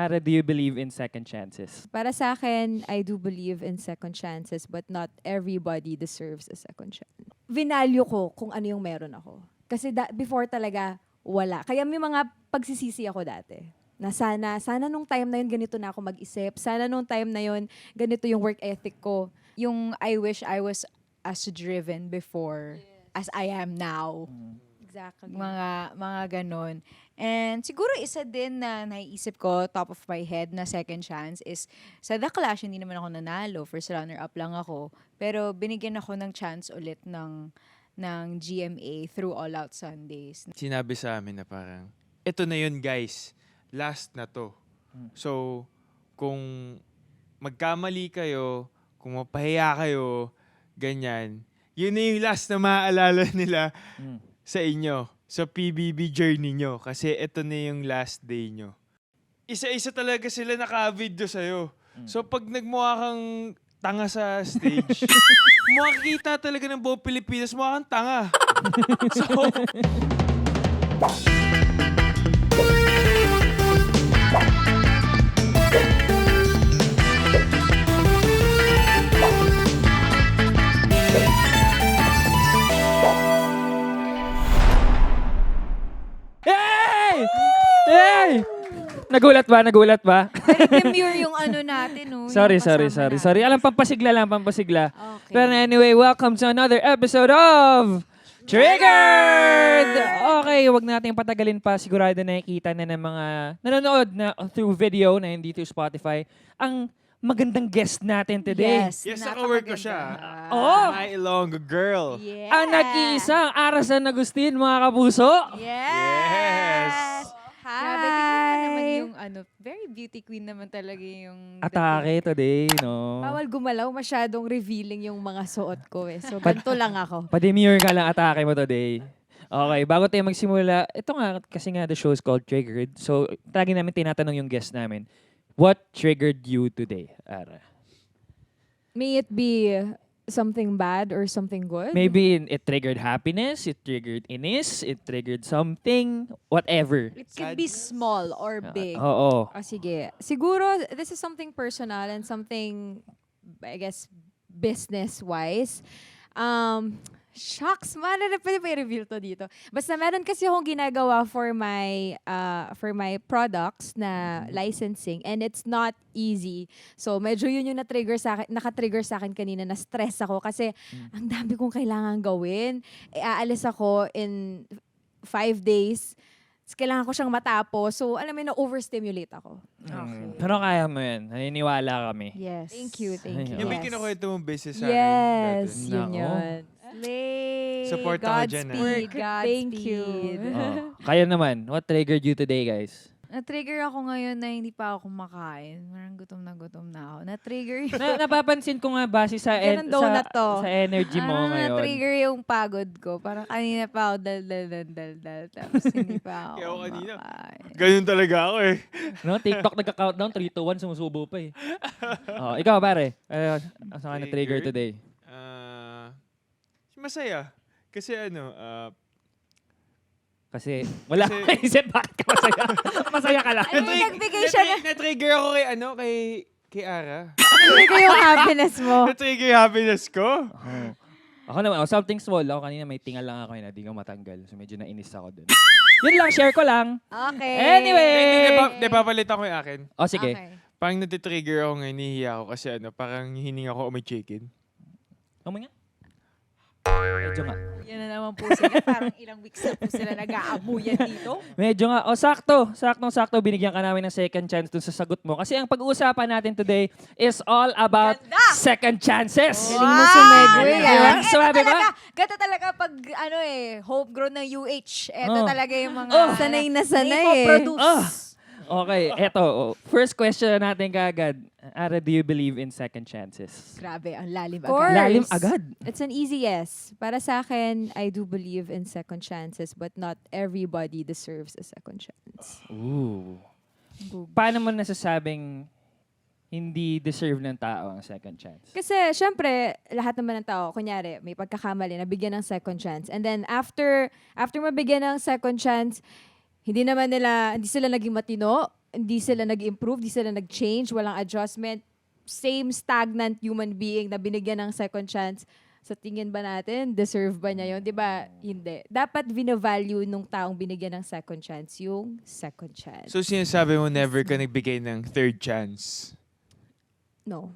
Ara, do you believe in second chances? Para sa akin, I do believe in second chances, but not everybody deserves a second chance. Vinalyo ko kung ano yung meron ako. Kasi before talaga, wala. Kaya may mga pagsisisi ako dati. Na sana nung time na yun, ganito na ako mag-isip. Sana nung time na yun, ganito yung work ethic ko. Yung I wish I was as driven before as I am now. Exactly. Mga ganon. And siguro isa din na naiisip ko, top of my head na second chance is sa The Clash, hindi naman ako nanalo. First runner-up lang ako. Pero binigyan ako ng chance ulit ng GMA through All Out Sundays. Sinabi sa amin na parang, eto na yun guys, last na to. So, kung magkamali kayo, kung mapahiya kayo, ganyan, yun na yung last na maaalala nila sa inyo, sa PBB journey nyo. Kasi eto na yung last day nyo. Isa-isa talaga sila naka-video sa'yo. So, pag nagmukha kang tanga sa stage, makikita talaga ng buong Pilipinas, mukha kang tanga. So, Hey! Hey! Nagulat ba? Nagulat ba? Very demure yung ano natin, no? Sorry. Yung kasama natin. Alam, pampasigla lang, pampasigla. Okay. Pero anyway, welcome to another episode of Triggered! Okay, wag natin patagalin pa. Sigurado nakikita na ng mga nanonood na through video na hindi through Spotify ang magandang guest natin today. Yes, yes, naka-work ko siya. napakaganda. Oh! My Ilonggo girl. Yeah. Ang nag-iisang Ara San Agustin, mga kapuso. Yes! Hi! Grabe, tingnan mo naman yung very beauty queen naman talaga yung Atake today, no? Bawal gumalaw, masyadong revealing yung mga suot ko eh. So, ganito lang ako. Pa-demure ka lang atake mo today. Okay, bago tayo magsimula, ito nga, kasi nga the show is called Triggered. So, lagi namin tinatanong yung guest namin, what triggered you today, Ara? May it be something bad or something good? Maybe it triggered happiness, it triggered inis, it triggered something, whatever. It can be small or big. Oo. Ah, sige. Siguro, this is something personal and something, I guess, business-wise. Shucks, pwede pa i-reveal to dito. Basta meron kasi akong ginagawa for my products na licensing and it's not easy. So medyo yun yung naka-trigger sa akin kanina, na stress ako kasi ang dami kong kailangan gawin. Aalis ako in 5 days. Kailangan ko siyang matapos. So alam mo, na-overstimulate ako. Pero kaya mo yan. Naniniwala kami. Yes. Thank you. Yung may Yes. kinukwento mong business sa akin. Yes, dati. yun Nako. yun. Slay! Support ako dyan, Godspeed, Thank you. Oh. Kayo naman, what triggered you today, guys? Na-trigger ako ngayon na hindi pa ako kumakain. Parang gutom na ako. Na-trigger Napapansin ko nga base sa, Ganun donut to. sa energy mo ngayon. Na-trigger yung pagod ko. Parang kanina pa ako dal. Tapos hindi pa ako Kaya ako kanina. kumakain. Ganun talaga ako eh. No, TikTok nagka-countdown, 3 to 1, sumusubo pa eh. Ikaw, pare. Saan ka na-trigger Triggered? today? Masaya. Kasi Kasi wala Kasi- akong isip bakit ka masaya. Masaya ka lang. Ano yung nagbigay siya na? na-trigger ako kay Ara. Trigger yung happiness mo. Na-trigger yung happiness ko. Ako naman, something small. Ako kanina may tingal lang ako na di ko matanggal. So medyo nainis ako dun. Yun lang, share ko lang. Okay. Anyway! Hindi, papalitan ko yung akin. O sige. Okay. Parang natitrigger ako ngayon, nahihiya ako kasi parang hininga ko may chicken. Kamo nga? Medyo nga. Yan na naman po sila. Parang ilang weeks na po sila nag-aabuyan dito. Medyo nga. O sakto. Saktong-sakto. Binigyan ka namin ng second chance dun sa sagot mo. Kasi ang pag-uusapan natin today is all about Ganda! second chances. Galing mo sumegue, ah. Ito Swabe ba? talaga, ganda talaga pag homegrown ng UH. Ito Oh. talaga yung mga Sanay na sanay eh. produce. Okay, eto. First question natin kagad. Ara, do you believe in second chances? Grabe, ang lalim Of course. agad. Lalim agad. It's an easy yes. Para sa akin, I do believe in second chances, but not everybody deserves a second chance. Ooh. Paano mo nasasabing hindi deserve ng tao ang second chance? Kasi, syempre, lahat naman ng tao, kunyari, may pagkakamali, nabigyan ng second chance. And then, after mabigyan ng second chance, hindi sila naging matino, hindi sila nag-improve, hindi sila nag-change, walang adjustment, same stagnant human being na binigyan ng second chance, sa tingin ba natin, deserve ba niya yun? Di ba? Hindi. Dapat vina-value nung taong binigyan ng second chance, yung second chance. So sinasabi mo never ka nagbigay ng third chance? No.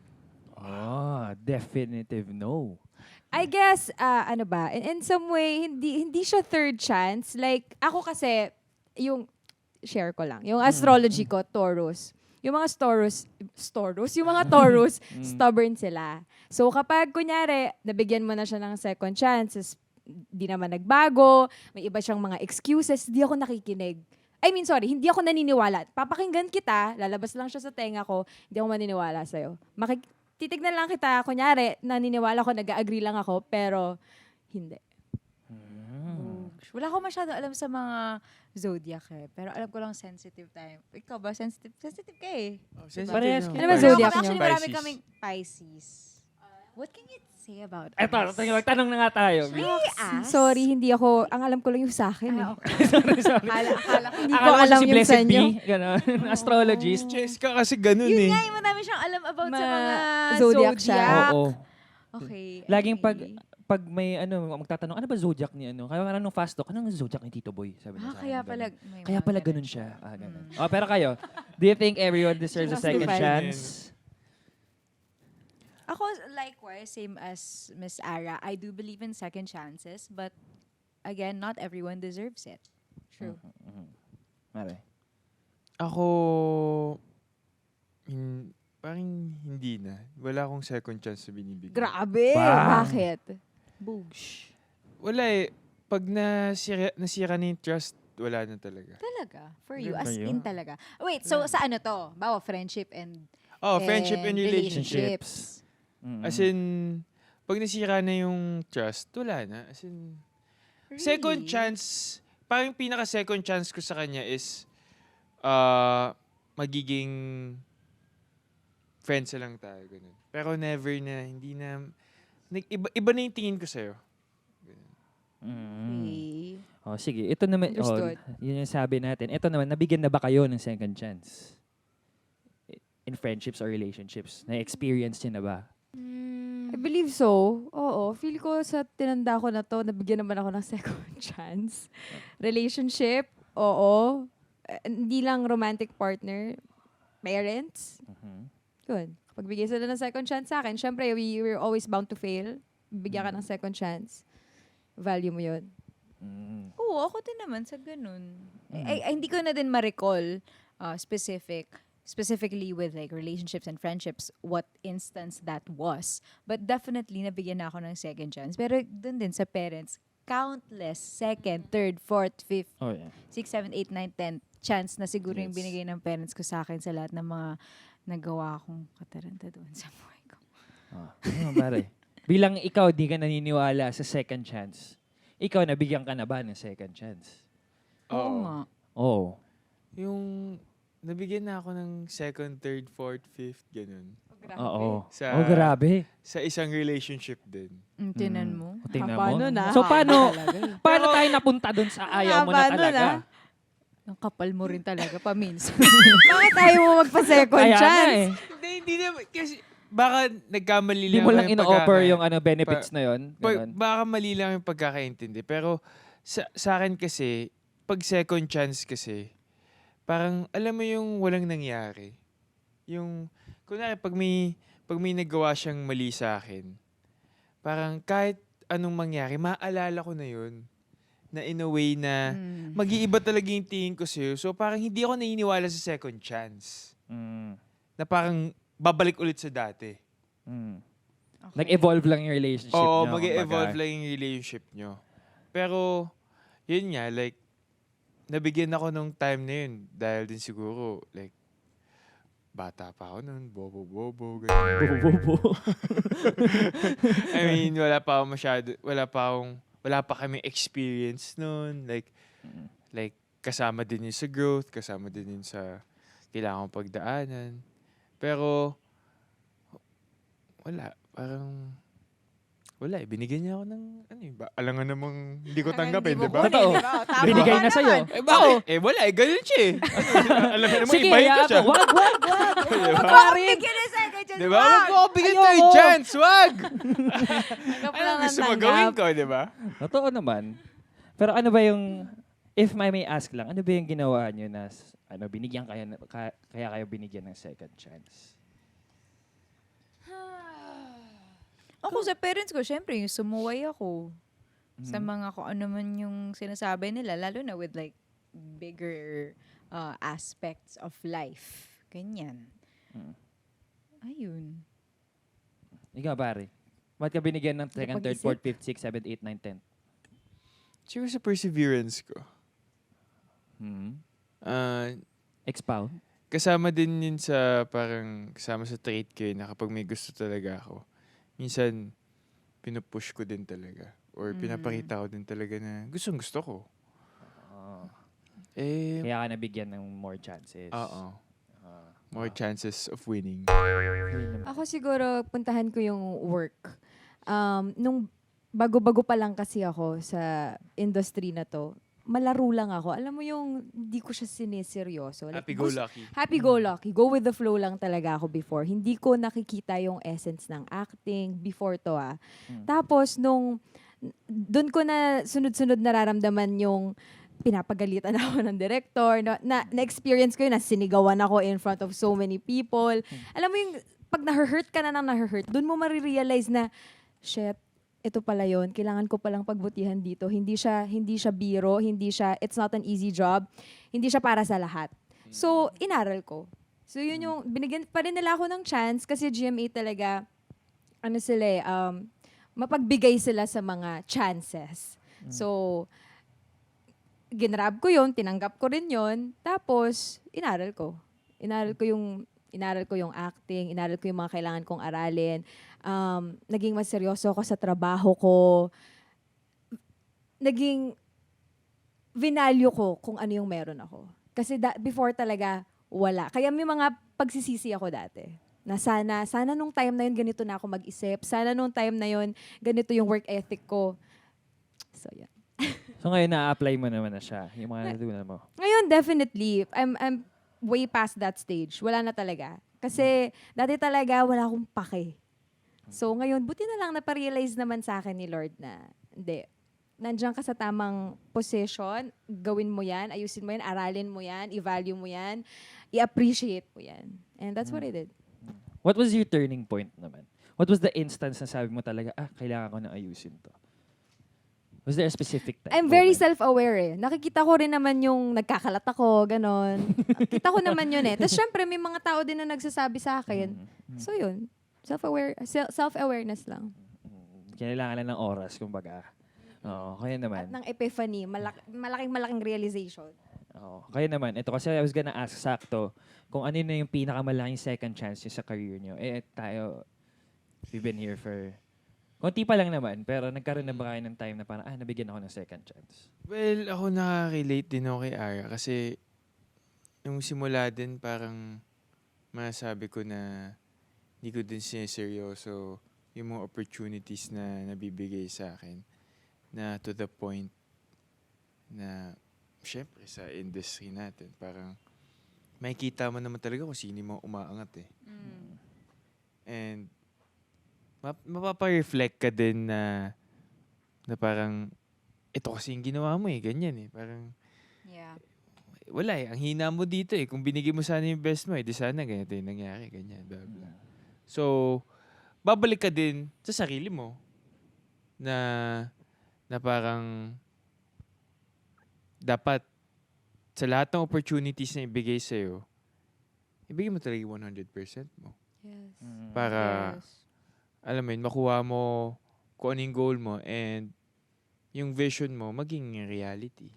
Definitive no. I guess, ano ba, in some way, hindi siya third chance. Like, ako kasi, share ko lang, yung astrology ko, Taurus. Yung mga yung mga Taurus, stubborn sila. So, kapag, kunyari, nabigyan mo na siya ng second chances, di naman nagbago, may iba siyang mga excuses, di ako nakikinig. Hindi ako naniniwala. Papakinggan kita, lalabas lang siya sa tenga ko, hindi ako maniniwala sa'yo. Titignan lang kita, kunyari, naniniwala ko, nag-agree lang ako, pero hindi. Wala ko masyado alam sa mga zodiac pero alam ko lang sensitive time. Ikaw ba? Sensitive? Sensitive ka eh. Parehas naman. kayo. Ano ba Pero zodiac niyo? actually, marami Pisces. kaming Pisces. What can you say about Eto, us? magtanong na nga tayo. Sorry, hindi ako, ang alam ko lang yung sa akin. Eh. sorry. Akala ko. Hindi ko Akala alam si yung Blessed sa inyo. B, gano'n. Astrologist. Chess ka kasi ganun Yun eh. nga, yung madami siyang alam about sa mga Zodiac siya. Oo. Okay. Laging okay. pag may magtatanong, ano ba zodiac ni ano? Kaya parang nung fast talk, anong zodiac ni Tito Boy? Sabi niya sa akin, Kaya ganun. pala. may Kaya mga pala ganun ganun siya. Ganun. Mm. Oh, pero kayo, do you think everyone deserves a second Justified. chance? Ako, likewise, same as Miss Ara, I do believe in second chances, but again, not everyone deserves it. True. Mare. Ako, parang hindi na. Wala akong second chance na binibigay. Grabe! Bang! Bakit? Boosh. Wala eh. Pag nasira na yung trust, wala na talaga. Talaga? For you? For As you? in talaga? Wait, so sa ano to? Bawa, friendship and Friendship and relationship. As in, pag nasira na yung trust, wala na. As in, second Really? chance, parang pinaka-second chance ko sa kanya is, magiging friends na lang tayo. Ganun. Pero never na, hindi na, iba na yung tingin ko sa'yo. Okay. Oh, sige. Ito naman, Understood. yun yung sabi natin. Ito naman, nabigyan na ba kayo ng second chance? In friendships or relationships? Na-experience niyo na ba? I believe so. Oo. Feel ko sa tinanda ko na to, nabigyan naman ako ng second chance. Relationship, oo. Hindi lang romantic partner. Parents, good. Kapag bigay sila ng second chance sa akin, syempre, we're always bound to fail. Bigyan ka ng second chance. Value mo yun. Oo, ako din naman sa ganun. Hindi ko na din ma-recall specifically with like relationships and friendships, what instance that was. But definitely, nabigyan na ako ng second chance. Pero dun din sa parents, countless second, third, fourth, fifth, Oh, yeah. 6, 7, 8, 9, 10 chance na siguro yung Yes. binigay ng parents ko sa akin sa lahat ng mga nagawa kong kataranta doon sa buhay ko. Pare. Bilang ikaw, di ka naniniwala sa second chance. Ikaw, nabigyan ka na ba ng second chance? Oo nga. Oo. Yung, nabigyan na ako ng second, third, fourth, fifth, ganun. Oo. Sa- Oh, grabe. Sa isang relationship din. Tinan mo. Tingnan Haba mo. nun, ah. So, paano Talaga eh. paano tayo napunta dun sa ayaw mo na Haba nun, talaga? ah. Ang kapal mo rin talaga, paminsan. Bakit tayo mo magpa-second Kaya chance? nga eh. Hindi naman, kasi baka nagkamali Hindi lang mo lang yung ino-offer pagkaka- yung benefits na yon. Baka mali lang yung pagkakaintindi. Pero sa akin kasi, pag second chance kasi, parang alam mo yung walang nangyari. Yung, kunwari, pag may nagawa siyang mali sa akin, parang kahit anong mangyari, maaalala ko na yun. Na in a way na mag-iiba talaga yung tingin ko sa'yo. So parang hindi ako naniniwala sa second chance. Na parang babalik ulit sa dati. Okay. Nag-evolve lang yung relationship Oo, nyo. mag-evolve kumbaga. lang yung relationship nyo. Pero, yun nga, like, nabigyan ako nung time na yun dahil din siguro, like, bata pa ako nun, bobo-bobo, ganyan. Bobo. I mean, wala pa kami experience nun. Like, kasama din yun sa growth, kasama din yun sa kailangan kong pagdaanan. Pero, wala wala eh. Binigyan niya ako ng, alangan namang hindi ko tanggapin, di ba? Totoo. Binigay na sa'yo. Eh, bakit? Eh, wala eh. Ganun siya eh. Alam mo naman, Sige, ibahin ko siya. wag. Diba? Bigyan na second chance. Di ba? Wag mo ako bigyan tayo chance. Wag! Tanggap Ano lang ang gusto mo tanggap. gawin ko, di ba? Totoo naman. Pero ano ba yung, if I may ask lang, ano ba yung ginawa nyo na, binigyan kayo, kaya kayo binigyan ng second chance? Ako sa parents ko, syempre, yung sumuway ako sa Mhm. mga kung ano man yung sinasabi nila, lalo na with like bigger aspects of life. Ganyan. Mm. Ayun. Ikaw, pare. Ba't ka binigyan ng second, third, Napag-isip. fourth, fifth, sixth, seventh, eighth, ninth, tenth? Siguro sa perseverance ko. Hmm. Ah, Expound? kasama din yun sa parang kasama sa trait ko yun na kapag may gusto talaga ako, minsan pinupush ko din talaga or pinapakita ko din talaga na gustong gusto ko. Oh. Eh, Kaya ka nabigyan ng more chances. oo. Ah. More chances of winning. Ako siguro, puntahan ko yung work. Nung bago-bago pa lang kasi ako sa industry na to, malaro lang ako. Alam mo yung hindi ko siya sineseryoso. Like, Happy-go-lucky. Happy-go-lucky. Go with the flow lang talaga ako before. Hindi ko nakikita yung essence ng acting before to Tapos, doon ko na sunod-sunod nararamdaman yung pinapagalitan ako ng director. Na-experience ko yun, na sinigawan ako in front of so many people. Alam mo yung, pag na-hurt ka na nang na-hurt, doon mo marirealize na, shit, ito pala yun. Kailangan ko palang pagbutihan dito. Hindi siya biro, it's not an easy job. Hindi siya para sa lahat. So, inaral ko. So, yun yung, binigyan pa rin nila ako ng chance kasi GMA talaga, mapagbigay sila sa mga chances. So, ginrab ko yun, tinanggap ko rin yun, tapos, inaral ko. Inaral ko yung acting, inaral ko yung mga kailangan kong aralin. Naging mas seryoso ako sa trabaho ko. Naging vinalue ko kung ano yung meron ako. Kasi before talaga, wala. Kaya may mga pagsisisi ako dati. Na sana nung time na yun, ganito na ako mag-isip. Sana nung time na yun, ganito yung work ethic ko. So, yan. So ngayon, na-apply mo naman na siya. Yung mga natutunan mo. Ngayon, definitely, I'm way past that stage. Wala na talaga. Kasi dati talaga wala akong pake. So ngayon, buti na lang naparealize naman sa akin ni Lord na, hindi, nandiyan ka sa tamang position, gawin mo yan, ayusin mo yan, aralin mo yan, i-value mo yan, i-appreciate mo yan. And that's what I did. What was your turning point naman? What was the instance na sabi mo talaga, kailangan ko na ayusin to? Was there a specific time? I'm very moment? self-aware eh. Nakikita ko rin naman yung nagkakalat ako, ganon. Kita ko naman yun eh. Tapos syempre, may mga tao din na nagsasabi sa akin. So yun, self-awareness lang. Kailangan lang ng oras, kumbaga. Oo, kaya naman. At ng epiphany, malaking realization. Oo, kaya naman. Ito kasi I was gonna ask sakto kung ano na yung pinakamalaking second chance nyo sa career nyo. Tayo, we've been here for konti pa lang naman, pero nagkaroon na ba kayo ng time na parang, nabigyan ako ng second chance? Well, ako nakaka-relate din ako kay Ara kasi nung simula din parang masabi ko na hindi ko din sineseryoso yung mga opportunities na nabibigay sa akin na to the point na syempre sa industry natin parang makikita mo naman talaga kung sino mo umaangat eh. And mapapa-reflect ka din na parang ito kasi yung ginawa mo eh, ganyan eh. Parang Yeah. wala eh, ang hina mo dito eh. Kung binigay mo sana yung best mo eh, di sana ganito yung nangyari, ganyan, blah, blah. So, babalik ka din sa sarili mo na parang dapat sa lahat ng opportunities na ibigay sa'yo, ibigay mo talaga yung 100% mo. Yes. Para Yes. alam mo yun, makuha mo kung ano yung goal mo and yung vision mo maging reality.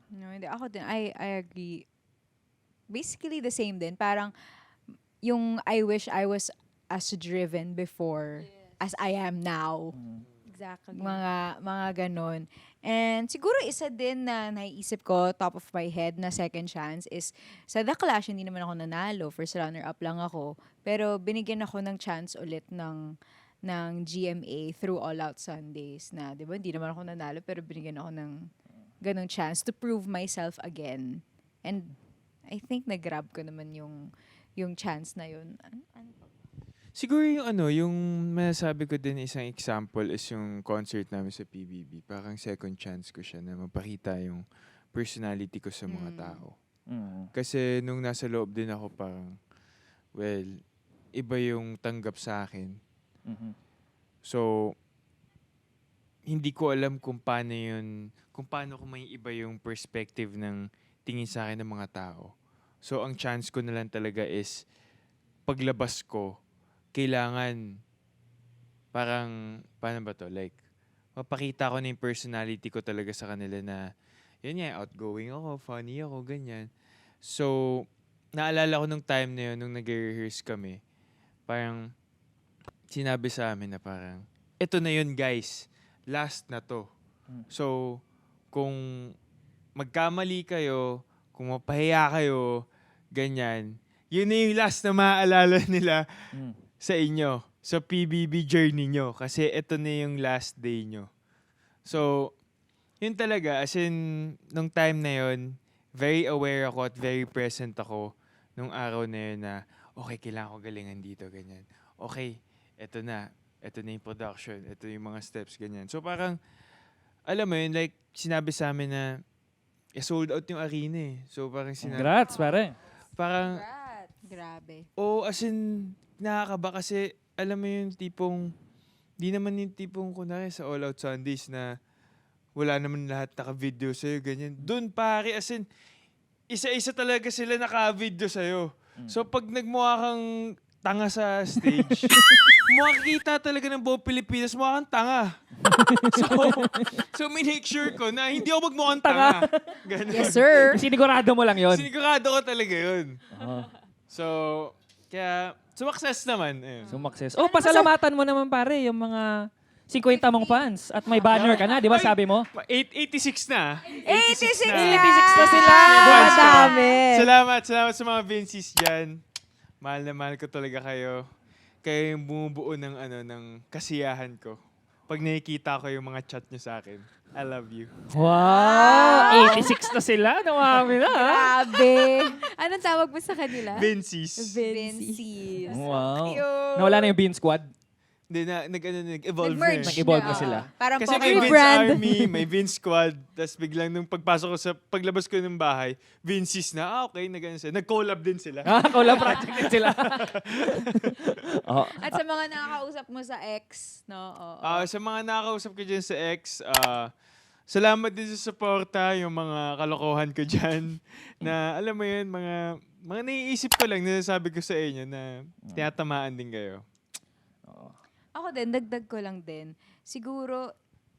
No, hindi. Ako din, I agree. Basically the same din. Parang yung I wish I was as driven before as I am now. Exactly. Mga ganon. And siguro isa din na naiisip ko, top of my head na second chance is sa The Clash, hindi naman ako nanalo. First runner-up lang ako. Pero binigyan ako ng chance ulit ng ng GMA through All Out Sundays na, di ba, hindi naman ako nanalo pero binigyan ako ng ganong chance to prove myself again. And I think nag-grab ko naman yung chance na yun. Ano pa? Siguro yung masasabi ko din isang example is yung concert namin sa PBB. Parang second chance ko siya na mapakita yung personality ko sa mga tao. Kasi nung nasa loob din ako parang, well, iba yung tanggap sa akin. So, hindi ko alam kung paano ko may iba yung perspective ng tingin sa akin ng mga tao. So, ang chance ko na lang talaga is paglabas ko, kailangan parang, paano ba to? Like, mapakita ko na yung personality ko talaga sa kanila na, yun nga, outgoing ako, funny ako, ganyan. So, naalala ko nung time na yun, nung nag-rehearse kami, parang, sinabi sa amin na parang, eto na yun guys, last na to. So, kung magkamali kayo, kung mapahiya kayo, ganyan, yun na yung last na maaalala nila sa inyo, sa PBB journey nyo. Kasi ito na yung last day nyo. So, yun talaga, as in, nung time na yun, very aware ako at very present ako nung araw na yun na, okay, kailangan ko galingan dito, ganyan. Okay, ito na yung production, ito yung mga steps, ganyan. So parang, alam mo yun, like, sinabi sa amin na, sold out yung arena eh. So parang Congrats, pare. parang, Grabe. as in, nakakaba kasi, alam mo yung tipong, di naman yung tipong, kunwari sa All Out Sundays na, wala naman lahat naka-video sa'yo, ganyan. Doon pare, as in, isa-isa talaga sila naka-video sa'yo. So pag nagmukha kang tanga sa stage, makikita talaga ng buong Pilipinas, mukha kang tanga. so make sure ko na hindi ako magmukhang tanga. Ganun. Yes, sir. Sinigurado mo lang yun. Sinigurado ko talaga yun. Oo. So, kaya, success naman. Ayun. Sumakses. Oh, pasalamatan mo naman pare yung mga 50 mong fans at may banner ka na, di ba sabi mo? 86 na. 86 na! 86 na sila! Fans ko. Madami. Salamat sa mga Vincies dyan. Mahal na mahal ko talaga kayo. Kayo yung bumubuo ng, ng kasiyahan ko. Pag nakikita ko yung mga chat nyo sa akin. I love you. Wow! 86 na sila. Nawami na. ha? Grabe. Anong tawag mo sa kanila? Vincies. Vincies. Wow. Cute. Nawala na yung Bean Squad. Hindi na, nag-evolve Nag-merge. na. Nag-evolve na sila. Parang Kasi Pokemon. may Vince Rebrand. Army, may Vince Squad, tapos biglang nung pagpasok ko paglabas ko ng bahay, Vinces na, okay, sila. Nag-collab din sila. Collab project din sila. Oh. At sa mga nakakausap mo sa X, no? Oo. Sa mga nakakausap ko dyan sa X, salamat din sa suporta, yung mga kalokohan ko dyan, na alam mo yun, mga naiisip ko lang, nasasabi ko sa inyo na tinatamaan din kayo. Ako din, dagdag ko lang din. Siguro,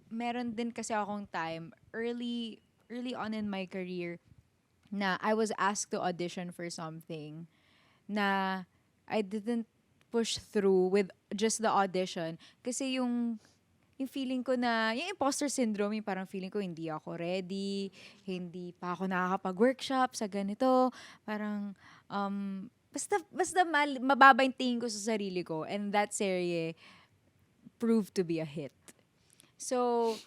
meron din kasi akong time, early on in my career, na I was asked to audition for something na I didn't push through with just the audition. Kasi yung feeling ko na, yung imposter syndrome, yung parang feeling ko hindi ako ready, hindi pa ako nakakapag-workshop sa ganito. Parang, basta mababa yung tingin ko sa sarili ko. And that serye proved to be a hit. So,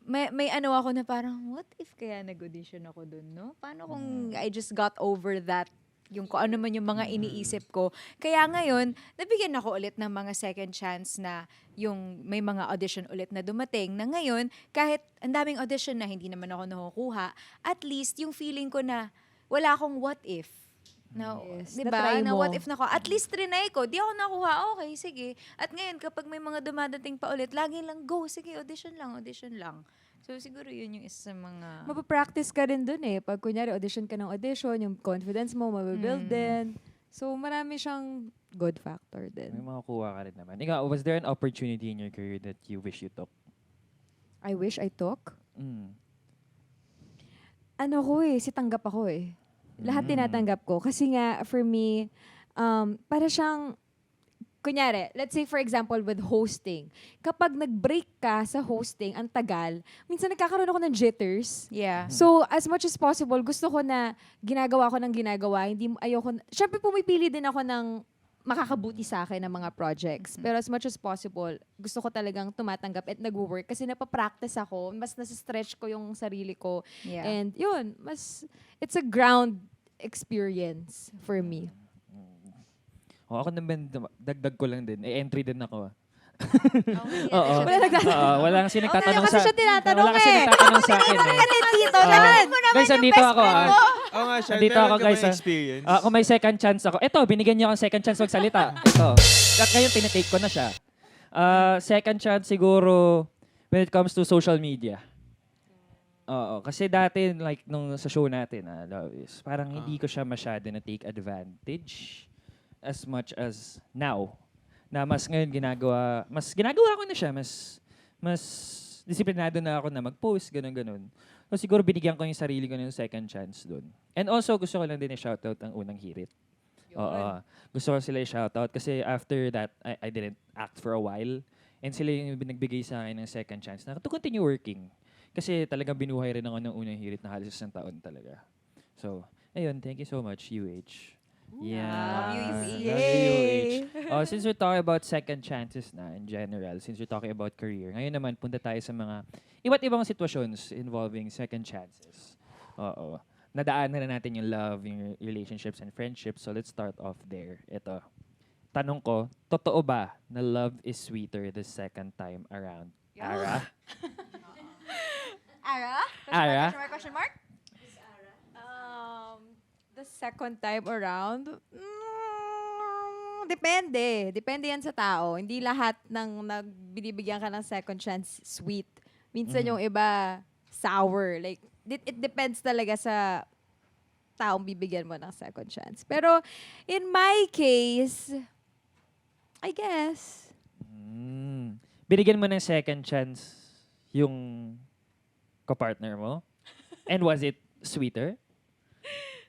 may ano ako na parang, what if kaya nag-audition ako dun, no? Paano kung I just got over that, yung kung ano man yung mga iniisip ko. Kaya ngayon, nabigyan ako ulit ng mga second chance na yung may mga audition ulit na dumating, na ngayon, kahit ang daming audition na hindi naman ako nakukuha, at least yung feeling ko na wala akong what if. No, Yes, diba? na-try Na mo. what if na ko? At least trinay ko. Di ako nakuha. Okay, sige. At ngayon, kapag may mga dumadating pa ulit, lagi lang go. Sige, audition lang. So, siguro yun yung isa sa mga... Mapapractice ka rin dun eh. Pag kunyari audition ka ng audition, yung confidence mo mabibuild din. So, marami siyang good factor May din. mga kuha ka rin naman. Ikaw, was there an opportunity in your career that you wish you took? I wish I took. Mm. Ano ko eh, si tanggap ako eh. Lahat tinatanggap ko. Kasi nga, for me, para siyang, kunyari, let's say for example with hosting. Kapag nag-break ka sa hosting, ang tagal, minsan nagkakaroon ako ng jitters. Yeah. So, as much as possible, gusto ko na ginagawa ko ng ginagawa. Hindi, ayoko, syempre pumipili din ako ng makakabuti sa akin ng mga projects. Pero as much as possible, gusto ko talagang tumatanggap at nag-work kasi napapractice ako, mas nasa-stretch ko yung sarili ko. Yeah. And yun, it's a ground experience for me. O, ako naman, dagdag ko lang din. Entry din ako. Oo. Oo. Wala Walang kasi nagtatanong kasi sa... siya tinatanong Wala kasi eh. nagtatanong sa akin eh. Dito, Guys, andito ako Oo nga siya. Andito meron ako, ka guys, bang ah. experience? Kung may second chance ako. Ito, binigyan niyo akong second chance magsalita. Ito. Ngayon, tinitake ko na siya. Second chance siguro when it comes to social media. Oo. Kasi dati, like, nung sa show natin, Love is, parang hindi ko siya masyado na take advantage as much as now. Na mas ngayon ginagawa ko na siya, mas disiplinado na ako na mag-post, ganun. So siguro binigyan ko yung sarili ko ng second chance doon. And also, gusto ko lang din i-shoutout ang unang hirit. Oo. Gusto ko sila i-shoutout kasi after that, I didn't act for a while. And sila yung nagbigay sa akin ng second chance na to continue working. Kasi talagang binuhay rin ako ng unang hirit na halos isang taon talaga. So, ayun, thank you so much, UH. Yeah. Love you, Love you, Yay! UH. Since we're talking about second chances na in general, since we're talking about career, ngayon naman punta tayo sa mga iba't ibang situations involving second chances. Oo. Nadaanan na natin yung love, yung relationships and friendships. So let's start off there. Ito. Tanong ko, totoo ba na love is sweeter the second time around? Ara? Ara? Question mark? The second time around, depende. Depende yan sa tao. Hindi lahat ng binibigyan ka ng second chance sweet. Minsan yung iba sour. Like, it depends talaga sa taong bibigyan mo ng second chance. Pero in my case, I guess, Binigyan mo ng second chance yung kapartner mo? And was it sweeter?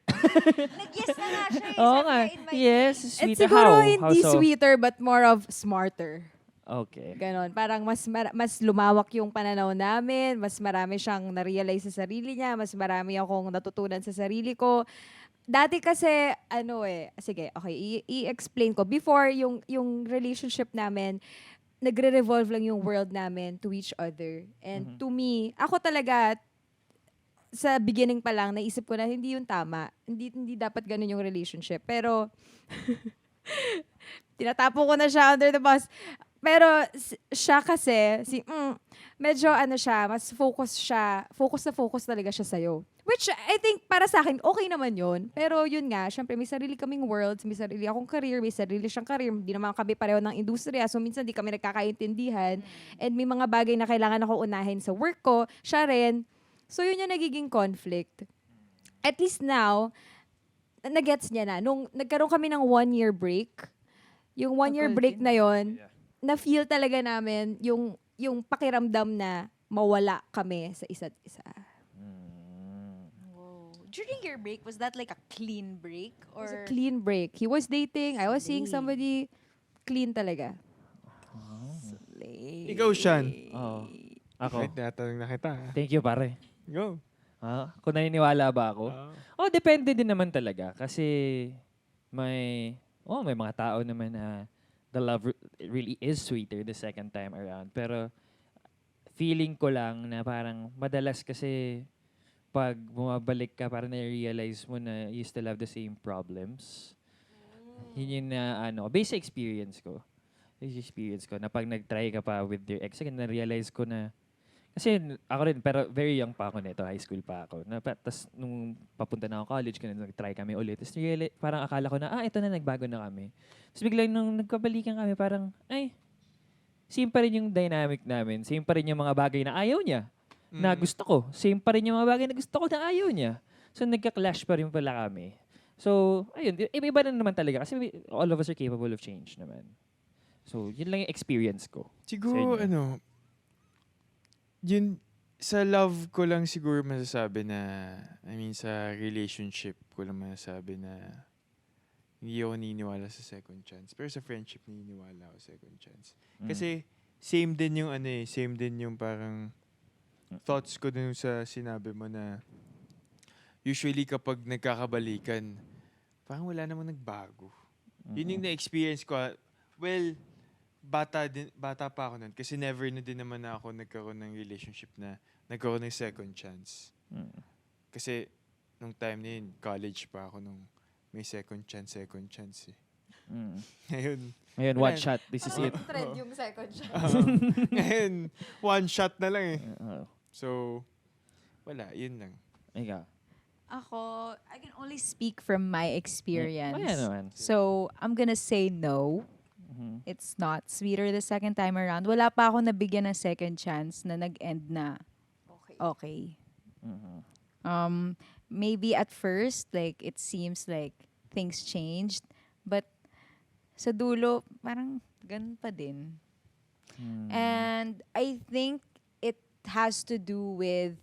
Nag-yes na nga siya. Oo nga. Yes, it's sweeter. siguro How? hindi How so? sweeter but more of smarter. Okay. Ganon. Parang mas lumawak yung pananaw namin, mas marami siyang na-realize sa sarili niya, mas marami akong natutunan sa sarili ko. Dati kasi, sige, okay, i-explain ko. Before, yung relationship namin, nagre-revolve lang yung world namin to each other. And to me, ako talaga, sa beginning pa lang, naisip ko na hindi yun tama. Hindi dapat ganun yung relationship. Pero, tinatapo ko na siya under the bus. Pero siya kasi, medyo mas focus siya. Focus talaga siya sa'yo. Which I think para sa akin, okay naman yun. Pero yun nga, syempre may sarili kaming worlds, may sarili akong career, may sarili siyang career. Hindi naman kami pareho ng industriya. So minsan di kami nagkakaintindihan. And may mga bagay na kailangan ako unahin sa work ko. Siya rin. So yun yung nagiging conflict. At least now, nagets niya na. Nung nagkaroon kami ng 1-year break, yung 1-year break na yon, na-feel talaga namin yung pakiramdam na mawala kami sa isa't isa. Whoa. During your break, was that like a clean break? It was a Or clean break. He was dating, I was seeing somebody clean talaga. Slay. Ikaw, Sean. Oo. Ako. Wait, tinatanong na kita. Thank you, pare. Go. Kung naniniwala ba ako? Depende din naman talaga. Kasi may mga tao naman na the love really is sweeter the second time around. Pero feeling ko lang na parang madalas kasi pag bumabalik ka, parang na-realize mo na you still have the same problems. Yun yung basic experience ko. Na pag nag-try ka pa with your ex, na-realize ko na kasi ako rin, pero very young pa ako nito, high school pa ako. Tapos nung papunta na ako college, nag-try kami ulit. Tapos parang akala ko na, ito na, nagbago na kami. Tapos biglang nung nagkabalikan kami, parang, same pa rin yung dynamic namin. Same pa rin yung mga bagay na ayaw niya, na gusto ko. Same pa rin yung mga bagay na gusto ko na ayaw niya. So nagka-clash pa rin pala kami. So, ayun, iba na naman talaga. Kasi all of us are capable of change naman. So, yun lang yung experience ko. Siguro, Sa inyo. yun, sa love ko lang siguro masasabi na, sa relationship ko lang masasabi na hindi ako naniniwala sa second chance. Pero sa friendship, naniniwala ako sa second chance. Kasi, same din yung parang thoughts ko dun sa sinabi mo na usually kapag nagkakabalikan, parang wala namang nagbago. Yun yung na-experience ko. Well, bata pa ako nun. Kasi never na din naman ako nagkaroon ng relationship na nagkaroon ng second chance. Mm. Kasi nung time na yun, college pa ako nung may second chance eh. Mm. Ngayon, Ngayon, Wala. one shot. This is it. Trend yung second shot. ngayon, one shot na lang eh. Oo. So, wala, yun lang. Ikaw. Ako, I can only speak from my experience. Ayan naman. So, I'm gonna say no. Mhm. It's not sweeter the second time around. Wala pa ako nabigyan ng second chance na nag-end na Okay. okay. Mhm. Maybe at first, like, it seems like things changed. But sa dulo, parang ganun pa din. Mm. And I think it has to do with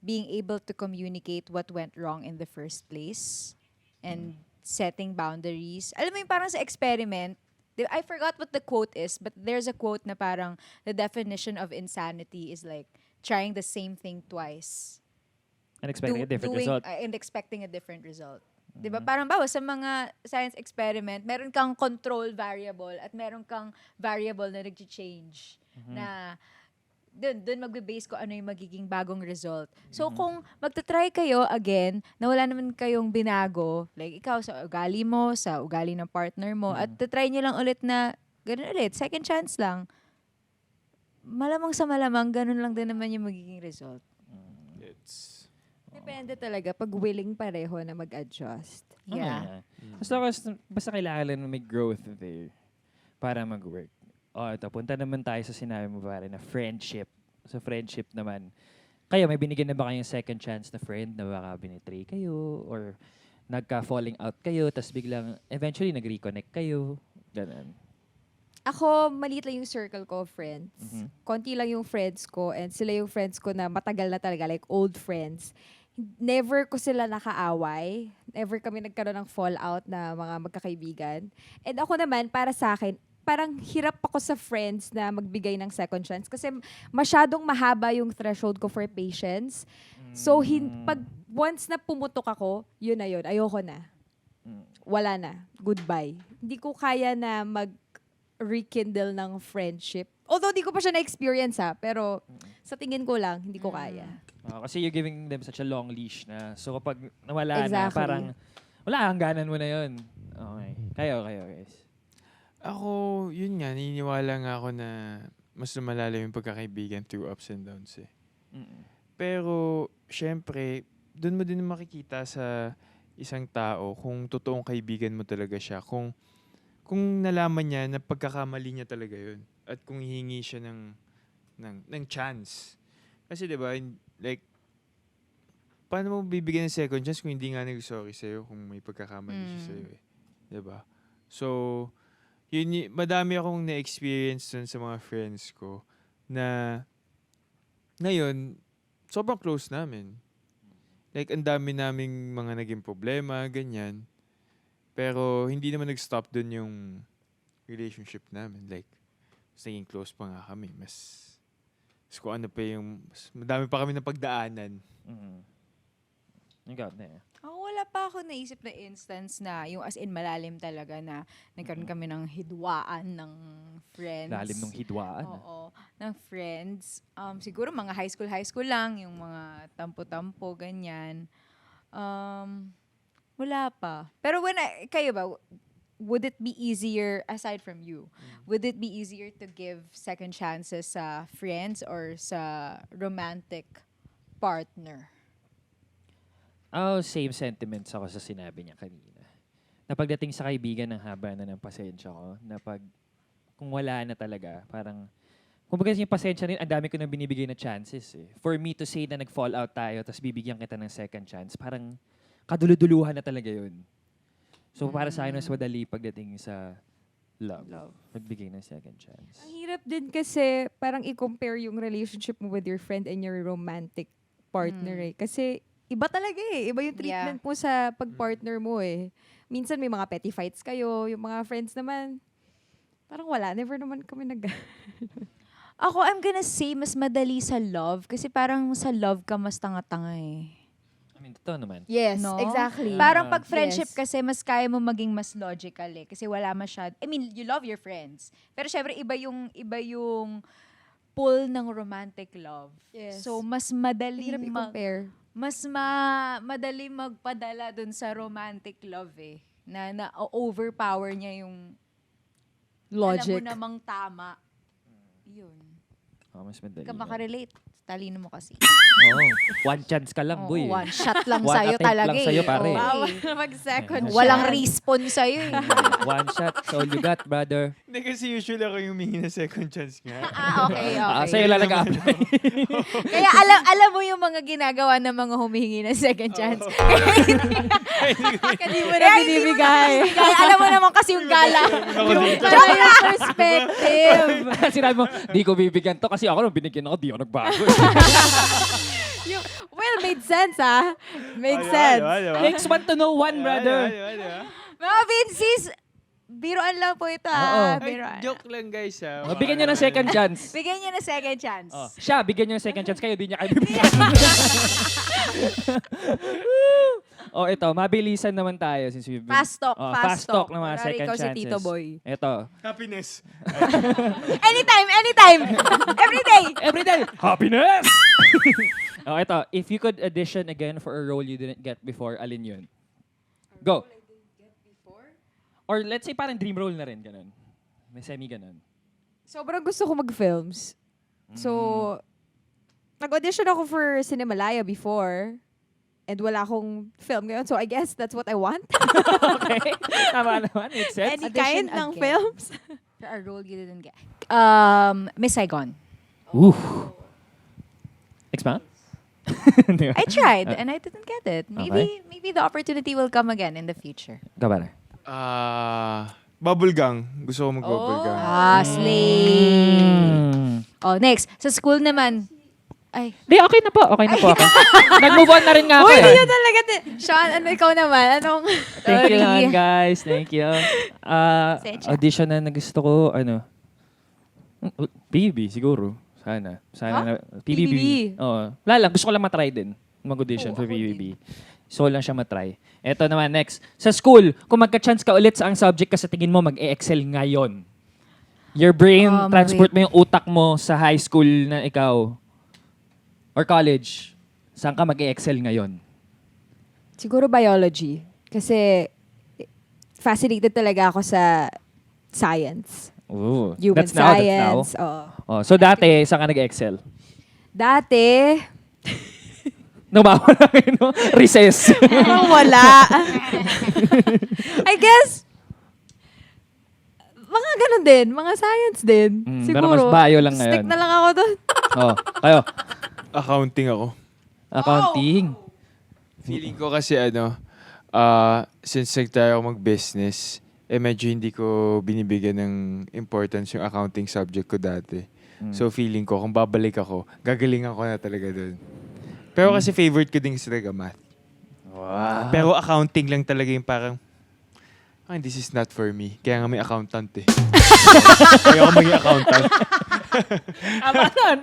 being able to communicate what went wrong in the first place and setting boundaries. Alam mo yung parang sa experiment, I forgot what the quote is, but there's a quote na parang the definition of insanity is like trying the same thing twice. And expecting a different doing, result. and expecting a different result. 'Di ba? Parang bawa sa mga science experiment, meron kang control variable at meron kang variable na nag-change na dun magbe-base ko ano yung magiging bagong result. So kung magta-try kayo again na wala naman kayong binago, like ikaw sa ugali mo, sa ugali ng partner mo, at try nyo lang ulit na ganun ulit, second chance lang, malamang sa malamang, ganun lang din naman yung magiging result. It's, Depende talaga pag willing pareho na mag-adjust. Yeah. Basta kailangan lang may growth there para mag-work. Ito, punta naman tayo sa sinabi mo pare na friendship. Sa friendship naman, kayo, may binigyan na ba kayong second chance na friend na baka binitray kayo or nagka-falling out kayo tapos biglang eventually nag-reconnect kayo? Ganun. Ako, maliit lang yung circle ko of friends. Mhm. Konti lang yung friends ko and sila yung friends ko na matagal na talaga, like old friends. Never ko sila nakaaway. Never kami nagkaroon ng fallout na mga magkakaibigan. And ako naman, para sa akin, parang hirap ako sa friends na magbigay ng second chance kasi masyadong mahaba yung threshold ko for patience. So, pag once na pumutok ako, yun na yun. Ayoko na. Mm. Wala na. Goodbye. Hindi ko kaya na rekindle ng friendship. Although di ko pa siya na-experience pero sa tingin ko lang, hindi ko kaya. Kasi you're giving them such a long leash na so kapag nawala na, Exactly. parang wala, hangganan mo na yun. Okay. Kayo guys. ako, yun nga, naniniwala nga ako na mas lumalalim yung pagkakaibigan through ups and downs eh. Mm. Pero, syempre, doon mo din makikita sa isang tao kung totoong kaibigan mo talaga siya. Kung nalaman niya na pagkakamali niya talaga yun. At kung hihingi siya ng chance. Kasi 'di ba, like, paano mo bibigyan ng second chance kung hindi nga nag-sorry sa'yo kung may pagkakamali siya sa'yo eh. 'Di ba? So, madami akong na-experience dun sa mga friends ko na ngayon, sobrang close namin. Like, ang dami naming mga naging problema, ganyan. Pero, hindi naman nag-stop dun yung relationship namin. Like, mas naging close pa nga kami. Mas kung ano pa yung, madami pa kami na pagdaanan. Mm. Ikaw, na. Wala pa ako naisip na instance na yung as in malalim talaga na nagkaroon kami ng hidwaan ng friends. Lalim nung hidwaan. Oo, ng friends. Siguro mga high school lang, yung mga tampo-tampo, ganyan. Wala pa. Pero kayo ba, would it be easier, aside from you, would it be easier to give second chances sa friends or sa romantic partner? Same sentiments ako sa sinabi niya kanina. Na pagdating sa kaibigan ng haba na ng pasensya ko, na kung wala na talaga, parang, kumbaga yung pasensya rin, ang dami ko na binibigay na chances eh. For me to say na nag-fall out tayo, tapos bibigyan kita ng second chance, parang kaduluduluhan na talaga yun. So para sa akin, mas madali pagdating sa love. Magbigay ng second chance. Ang hirap din kasi parang i-compare yung relationship mo with your friend and your romantic partner eh. Kasi iba talaga eh. Iba yung treatment mo sa pag-partner mo eh. Minsan may mga petty fights kayo. Yung mga friends naman, parang wala. Never naman kami Ako, I'm gonna say mas madali sa love kasi parang sa love ka mas tanga-tanga eh. mean, totoo naman. Yes, No? exactly. Parang pag friendship Yes. kasi, mas kaya mo maging mas logical eh. Kasi wala masyad. I mean, you love your friends. Pero syempre, iba yung pull ng romantic love. Yes. So, mas Hirap madaling i-compare. madali magpadala dun sa romantic love eh. Na overpower niya yung Logic. alam mo namang tama. Yun. Oh, mas madali. Ka makarelate. Talino mo kasi. Oo. One chance ka lang, Oo, boy. one shot lang One sa'yo attempt talaga lang sa'yo, eh. pare. Oo, Bawal eh. mag-second Walang shot. respawn sa'yo eh. One shot, that's all you got, brother. Hindi kasi usually ako yung humingi ng second chance nga. Okay. Sa'yo lang nag-apply. Kaya alam mo yung mga ginagawa ng mga humihingi ng second chance. Hindi mo na binibigay. Kaya alam mo naman kasi yung gala. Pala yung perspective. Sinabi mo, di ko bibigyan to kasi ako nung binigyan ako, di ako nagbago. Well, made sense, ah. Made sense. Next one to know one, brother. Mga Vinces, biroan lang po ito Oo. Biroan. Joke lang guys ha. Oh, bigyan nyo ng second chance. Bigyan niyo ng second chance. Oh, siya, bigyan nyo ng second chance. Kayo, di niya kayo bibigyan. Oh, ito, mabilisan naman tayo since we've been... Fast talk, Oh, fast talk talk. ng mga Kunwari, second ikaw si chances. Tito Boy. Ito. Happiness. Anytime. Every day. Everyday, happiness! Oh, ito, if you could audition again for a role you didn't get before, alin yun? Go. Or let's say parang dream role na rin, ganun. May semi-ganun. Sobrang gusto ko mag-films. So, nag-audition ako for Cinemalaya before. And wala akong film ngayon. So, I guess that's what I want. Okay. Tama naman, makes sense. Any Audition kind ng again. films. For a role you didn't get. Miss Saigon. Ooh. Expound? Di ba? I tried and I didn't get it. Maybe the opportunity will come again in the future. Ikaw ba na? Bubblegang. Gusto ko mag-bubblegang. Slay. Oh, next. Sa school naman. Ay. Di, okay na po. Okay. Nag-move on na rin nga ako. Uy, eh. yun talaga. Sean, ano ikaw naman? Anong... Thank you Sorry. naman, guys. Thank you. Sensya. Audition na gusto ko, PBB siguro. Sana na. PBB. PBB? Oo. Wala lang. Gusto ko lang matry din. Mag-audition for PBB. So lang siya matry. Eto naman, next. Sa school, kung magka-chance ka ulit sa ang subject ka sa tingin mo, mag-e-excel ngayon. Your brain, transport mo yung utak mo sa high school na ikaw. Or college. Saan ka mag-e-excel ngayon? Siguro biology. Kasi fascinated talaga ako sa science. Ooh. Human That's now. science. Oo. Oh, so dati, saan ka nag-excel? Dati, Nawawala kayo, no? Recess. parang wala. I guess, mga ganun din. Mga science din. Pero mas Siguro. bio lang ngayon. Stick na lang ako doon. Oh, kayo. Accounting ako. Accounting. Feeling ko kasi since nagtry ako mag-business, medyo hindi ko binibigyan ng importance yung accounting subject ko dati. So feeling ko, kung babalik ako, gagalingan ko na talaga doon. Pero kasi favorite ko din talaga math. Wow. Pero accounting lang talaga yung parang, this is not for me. Kaya nga may accountant eh. Kaya ako maging accountant. Tama naman.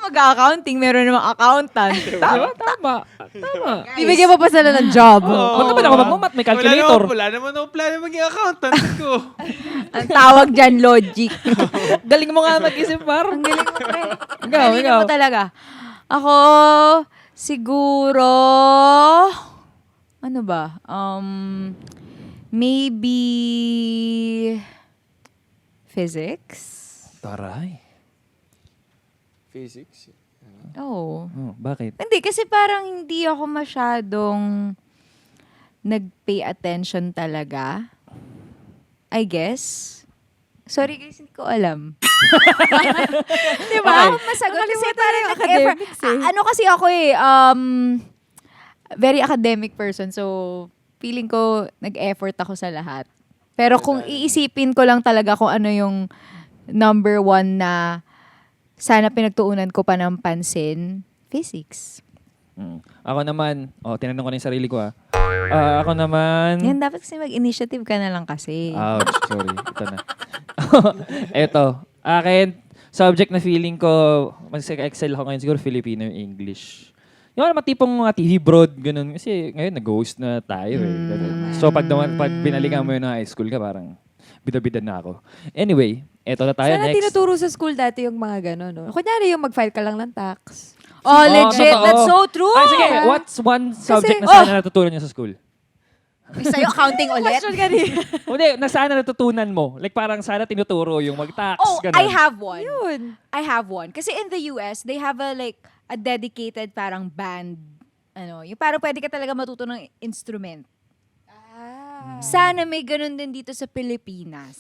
Mag-accounting, meron namang accountant. Tama. Bibigyan mo pa sila ng job. Ba't naman ako magmamat? May calculator. Wala naman ako plano maging accountant ko. Ang tawag dyan, logic. Galing mo nga mag-isip, par. Ang galing mo, pre. Ang Ikaw, galing ikaw. mo talaga. Ako, siguro, ano ba? Maybe, physics? Taray. Physics? Oo. Oh, bakit? Hindi, kasi parang hindi ako masyadong nag-pay attention talaga. I guess. Sorry guys, hindi ko alam. Di ba? Okay. Masagot kasi Nakalimutan parang yung nag-effort. academics eh. Ano kasi ako very academic person. So, feeling ko nag-effort ako sa lahat. Pero kung iisipin ko lang talaga kung ano yung number one na sana pinagtuunan ko pa ng pansin, physics. Ako naman, tinanong ko na yung sarili ko ako naman, Yan, dapat kasi mag-initiative ka na lang kasi. ouch, sorry. Ito na. Ito, akin, subject na feeling ko, mag-excel ako ngayon, siguro Filipino yung English. yung mga tipong mga TV broad, ganun. Kasi ngayon, nag-host na tayo eh. Ganun. So, pag binalikan mo yun na high school ka, parang bida-bida na ako. Anyway, eto na tayo. Sana Next. tinuturo sa school dati yung mga gano'n, no? Kunyari yung mag-file ka lang ng tax. Oh, legit. totoo. That's so true. Ah, sige, what's one subject na oh! sana natutunan niyo sa school? Sa'yo, accounting ulit. Question ka rin. Hindi, na sana natutunan mo. Like parang sana tinuturo yung mag-tax, Oh, ganun. I have one. Yun. I have one. Kasi in the US, they have a dedicated parang band. Yung parang pwede ka talaga matuto ng instrument. Sana may ganun din dito sa Pilipinas.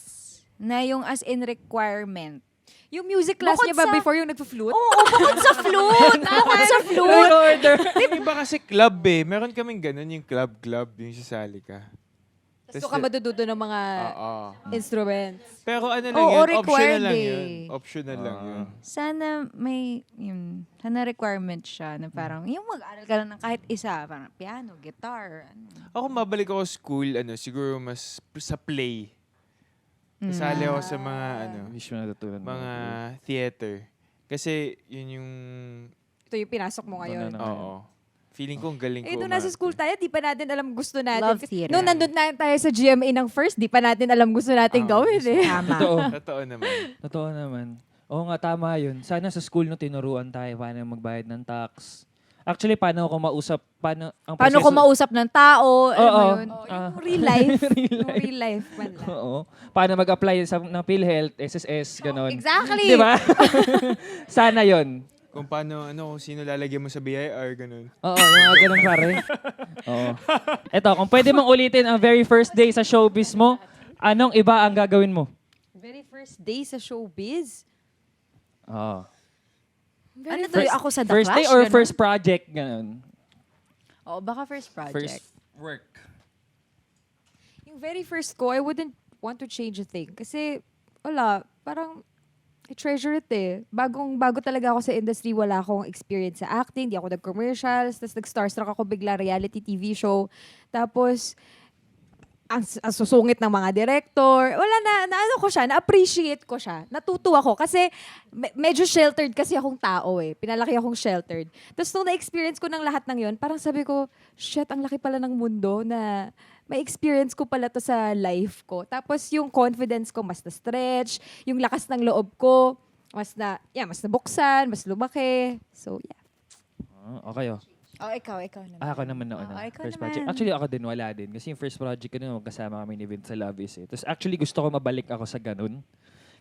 Na yung as in requirement. Yung music class Bukod niya ba sa- before yung nagpo-flute? Oo, bukod sa flute. Bukod sa flute. Order. Yung iba kasi club eh. Meron kaming ganun, yung club, yung sasali ka. Tapos doon ka madududo ng mga Oo. instruments. Pero ano lang Oo, yun, optional required lang eh. yun. Optional lang yun. Sana may, sana requirement siya na parang, yung mag-aral ka lang ng kahit isa, parang piano, guitar, Ako mabalik ako school, siguro mas sa play. Nasali ako sa mga, Wish mo natutunan mo. mga theater. Kasi yun yung, Ito yung pinasok mo ngayon. Ano, oo. Feeling ko ang galing ko. Eh, doon nasa school tayo, di pa natin alam gusto natin. Love theater. Nung nandun na tayo sa GMA ng first, di pa natin alam gusto natin gawin eh. Tama. Totoo. Totoo naman. Totoo naman. Oo nga, tama yun. Sana sa school no, tinuruan tayo paano magbayad ng tax. Actually, paano ako mausap, paano ang Paano proseso- ko mausap ng tao? Alam mo Oo. yun? Yung real life. Yung real life man lang. Oo. Paano mag-apply ng PhilHealth, SSS, ganon. Exactly. Di ba? Sana yon. Kung paano, kung sino lalagyan mo sa BIR, ganun. Oo, yung mga ganun pare. Oo. Eto, kung pwede mong ulitin ang very first day sa showbiz mo, anong iba ang gagawin mo? Very first day sa showbiz. Oo. Ano to? Ako sa The First Clash? day or ganun? first project, ganon. Oo, baka first project. First work. Yung very first ko, I wouldn't want to change a thing. Kasi, wala, parang, I treasure it eh. Bago talaga ako sa industry, wala akong experience sa acting, di ako nag-commercials, tapos nag-starstruck ako bigla reality TV show. Tapos, ang susungit ng mga director. Wala na ano ko siya, na-appreciate ko siya. Natutuwa ko kasi medyo sheltered kasi akong tao eh. Pinalaki akong sheltered. Tapos nung na-experience ko ng lahat ng yon, parang sabi ko, shit, ang laki pala ng mundo na may experience ko pala to sa life ko. Tapos yung confidence ko mas na-stretch, yung lakas ng loob ko, mas nabuksan, mas lumaki. So, yeah. Okay, oh. Oh, ikaw naman. Ako naman na Oo, ikaw first naman. project. Actually, ako din, wala din. Kasi yung first project ko nun, magkasama kami ni Vince sa Love Is eh. Tapos actually, gusto ko mabalik ako sa ganun.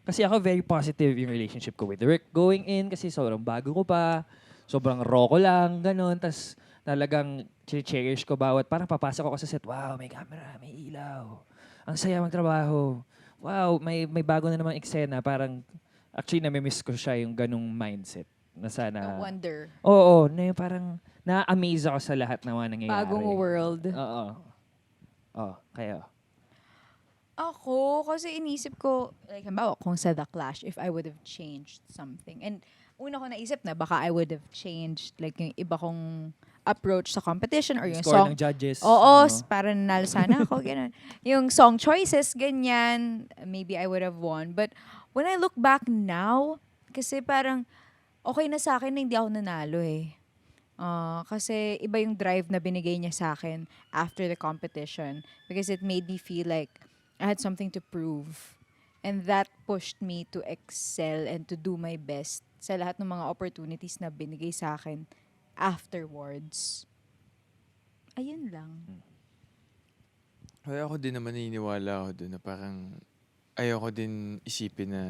Kasi ako very positive yung relationship ko with Rick going in kasi sobrang bago ko pa. Sobrang raw ko lang, ganun. Tapos talagang cherish ko bawat, parang papasok ako sa set, wow, may camera, may ilaw. Ang saya magtrabaho. Wow, may bago na namang eksena. Parang, actually, namimiss ko siya yung ganung mindset. Na sana, No wonder. oo, na yung parang na-amaze ako sa lahat ng mga nangyayari. Bagong world. Oo. Oh, kayo. Ako, kasi inisip ko, like, halimbawa, kung sa The Clash, if I would have changed something. And una ko naisip na baka I would have changed, like, yung iba kong approach sa competition or yung Score song. ng judges. Oo, ano. para nanalo sana ako, ganun. Yung song choices, ganyan, maybe I would have won. But when I look back now, kasi parang, okay na sa akin na hindi ako nanalo eh. Kasi iba yung drive na binigay niya sa akin after the competition because it made me feel like I had something to prove. And that pushed me to excel and to do my best sa lahat ng mga opportunities na binigay sa akin afterwards. Ayun lang. Kaya ako din naman naniniwala ako doon na parang ayoko din isipin na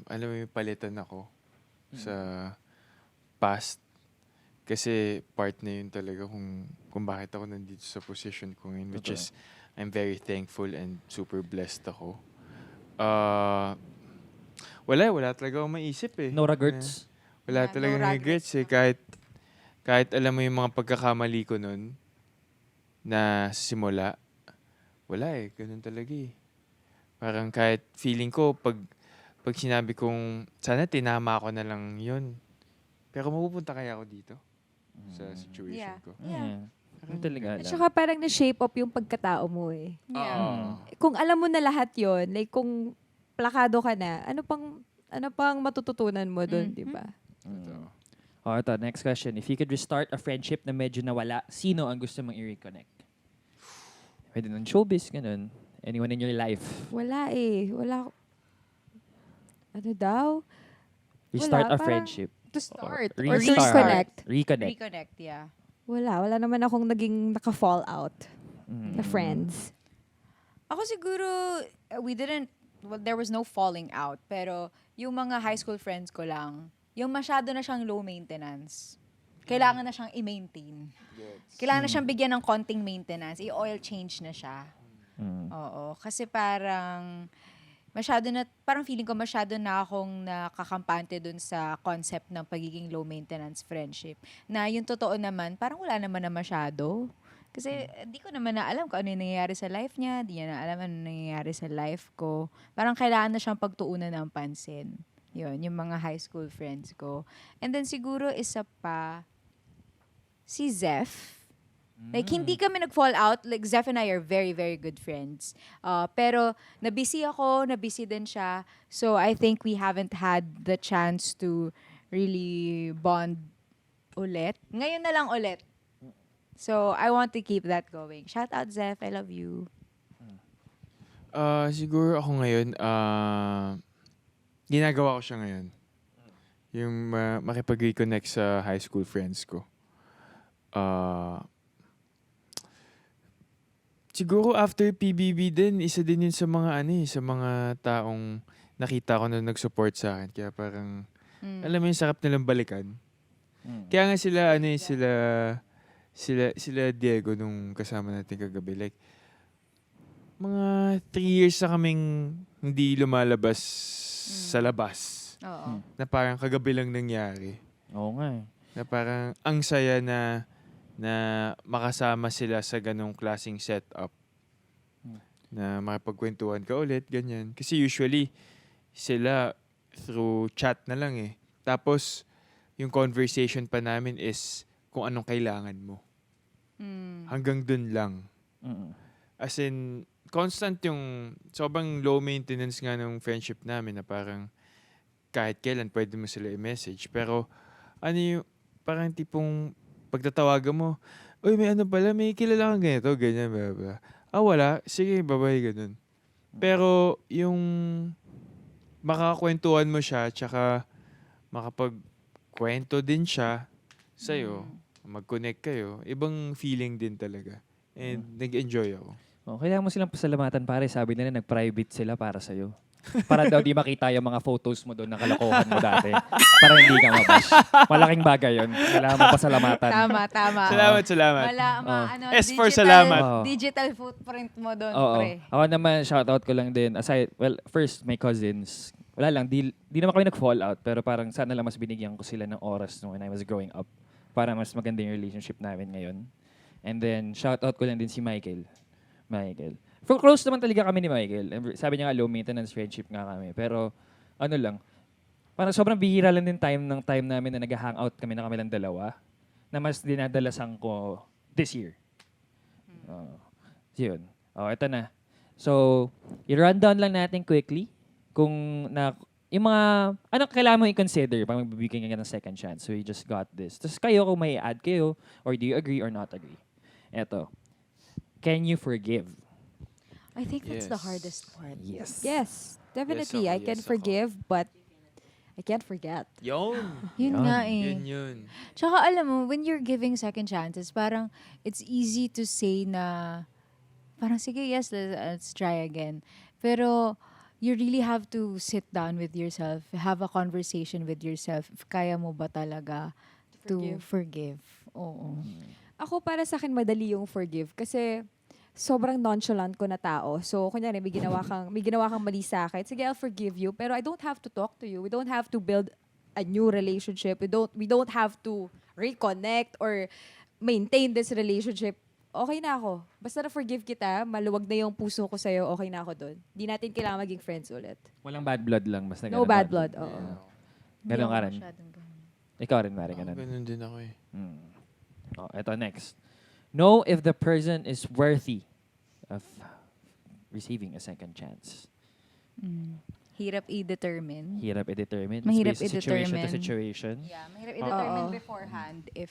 alam mo yung palitan ako sa past. Kasi part na yun talaga kung bakit ako nandito sa position ko ngayon, which is I'm very thankful and super blessed ako. Wala talaga akong maisip eh. No regrets. Wala Yeah, talagang no regrets eh. Kahit alam mo yung mga pagkakamali ko nun na simula, wala eh. Ganun talaga eh. Parang kahit feeling ko, pag sinabi kong, sana tinama ko na lang yun. Pero mapupunta kaya ako dito? Sa situation Yeah. ko. Yun talaga At alam. saka parang na-shape up yung pagkatao mo eh. Oo. Kung alam mo na lahat yon, like kung plakado ka na, ano pang matututunan mo doon, di ba? Totoo. Oh, ito, next question. If you could restart a friendship na medyo nawala, sino ang gusto mong i-reconnect? Pwede ng showbiz, ganun. Anyone in your life. Wala eh. Wala. Ano daw? Restart a parang- friendship. To start. Or Or to restart. reconnect. Reconnect. Reconnect, yeah. Wala naman akong naging naka-fall out na Mm. friends. Ako siguro, there was no falling out. Pero yung mga high school friends ko lang, yung masyado na siyang low maintenance. Kailangan na siyang i-maintain. Kailangan na siyang bigyan ng konting maintenance. I-oil change na siya. Mm. Oo. Kasi parang feeling ko masyado na akong nakakampante dun sa concept ng pagiging low maintenance friendship. Na yung totoo naman, parang wala naman na masyado. Kasi di ko naman na alam kung ano yung nangyayari sa life niya, di niya na alam ano nangyayari sa life ko. Parang kailangan na siyang pagtuunan ng pansin. Yun, yung mga high school friends ko. And then siguro isa pa, si Zeph. Like, hindi kami nag-fall out. Like, Zeph and I are very, very good friends. Pero, nabusy ako, nabusy din siya. So, I think we haven't had the chance to really bond ulit. Ngayon na lang ulit. So, I want to keep that going. Shout out, Zeph. I love you. Siguro ako ngayon, ginagawa ko siya ngayon. Yung makipag-reconnect sa high school friends ko. Siguro after PBB din, isa din yun sa mga sa mga taong nakita ko na nag-support sa akin. Kaya parang, alam mo yung sarap nilang balikan. Mm. Kaya nga sila Diego nung kasama natin kagabi. Like, mga 3 years na kaming hindi lumalabas sa labas. Oo. Na parang kagabi lang nangyari. Oo nga eh. Na parang ang saya na makasama sila sa ganong klaseng setup. Na makipagkwentuhan ka ulit, ganyan. Kasi usually, sila through chat na lang eh. Tapos, yung conversation pa namin is kung anong kailangan mo. Hanggang dun lang. Mm. As in, constant yung sobrang low maintenance nga ng friendship namin na parang kahit kailan pwede mo sila i-message. Pero, parang tipong pagtatawagan mo, uy, may pala, may kilala kang ganito, ganyan, blah, blah. Wala. Sige, bye-bye, ganun. Pero, yung makakakwentuhan mo siya, tsaka makapagkwento din siya sa'yo, mag-connect kayo, ibang feeling din talaga. And nag-enjoy ako. Oh, kailangan mo silang pasalamatan pare. Sabi nila nag-private sila para sa'yo. Para daw di makita yung mga photos mo doon na kalokohan mo dati. Para hindi ka mabash. Malaking bagay yun. Kailangan mo pasalamatan. Tama. Salamat. S for digital, salamat. digital footprint mo doon, Oo. pre. Ako naman, shoutout ko lang din. First, my cousins. Wala lang, di naman kami nag-fall out. Pero parang sana lang mas binigyan ko sila ng oras when I was growing up. Para mas maganda yung relationship namin ngayon. And then, shoutout ko lang din si Michael. Close naman talaga kami ni Michael. Sabi niya nga, low maintenance friendship nga kami. Pero, ano lang, parang sobrang bihira lang din time namin na nag-hangout kami na kami lang dalawa. Na mas dinadalasan ko this year. Yun. Ito na. So, i-rundown lang natin quickly kung yung mga, ano kailangan mo i-consider pag magbibigay ka ng second chance. So, we just got this. Tapos kayo, kung may add kayo, or do you agree or not agree? Eto. Can you forgive? I think that's the Yes. hardest part. Yes. Yes, definitely. I Yes, ako, can yes, ako. forgive, but I can't forget. Yun. Yun Yan. nga eh. Yun. Tsaka alam mo, when you're giving second chances, parang it's easy to say na, parang sige, yes, let's try again. Pero you really have to sit down with yourself, have a conversation with yourself, if kaya mo ba talaga to forgive. Oo. Ako para sa akin madali yung forgive kasi sobrang nonchalant ko na tao. So, kunyari, may ginawa kang mali sa akin. Sige, I'll forgive you. Pero I don't have to talk to you. We don't have to build a new relationship. We don't have to reconnect or maintain this relationship. Okay na ako. Basta na-forgive kita, maluwag na yung puso ko sa'yo, okay na ako doon. Di natin kailangan maging friends ulit. Walang bad blood lang. Basta No ganun bad blood, oo. Ganun ka Hindi rin. ako masyadong ganun. Ikaw rin, Mari, ganun. Ganun din ako eh. Ito next. Know if the person is worthy of receiving a second chance. Hirap i-determine. Hirap i-determine. It's Mahirap based situation to i-determine. situation. Yeah, mahirap i-determine Oo. beforehand if,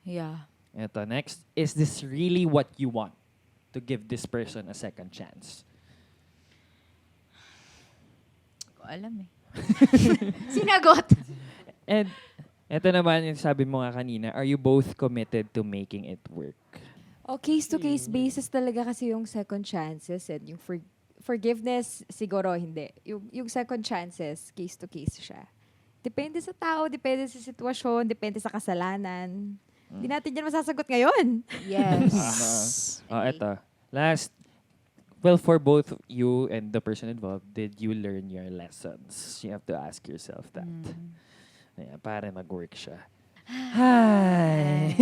yeah. Ito, next. Is this really what you want? To give this person a second chance? Hindi ko alam eh. Sinagot! And ito naman, yung sabi mo nga kanina, are you both committed to making it work? Case-to-case basis talaga kasi yung second chances and yung forgiveness, siguro hindi. Yung second chances, case-to-case siya. Depende sa tao, depende sa sitwasyon, depende sa kasalanan. Hindi natin yan masasagot ngayon. Yes. Ito. Last. Well, for both you and the person involved, did you learn your lessons? You have to ask yourself that. Ayan, para mag-work siya. Hi!